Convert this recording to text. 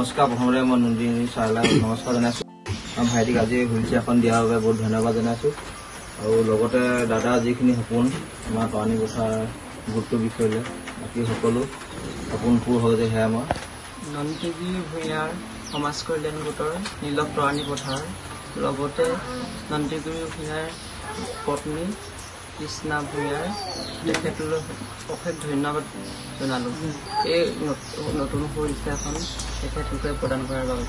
নমস্কাৰ প্ৰথমতে মই নন্দিনী চাৰলাক নমস্কাৰ জনাইছোঁ। ভাইটিক আজি হুইলচেয়াৰ এখন দিয়াৰ বাবে বহুত ধন্যবাদ জনাইছোঁ। আৰু লগতে দাদা যিখিনি সপোন আমাৰ তৰাণী পথাৰ গোটটোৰ বিষয়লৈ বাকী সকলো সপোন পূৰ হৈ যায় সেয়া মই নন্দিনী ভূঞাৰ সমাজ কল্যাণ গোটৰ নীলক তৰাণী পথাৰ লগতে নন্দিনী ভূঞাৰ পত্নী কৃষ্ণা ভূঞাৰ তেখেতলৈ অশেষ ধন্যবাদ জনালোঁ এই নতুন হুইলচেয়াৰখন তেখেতলোকে প্ৰদান কৰাৰ বাবে।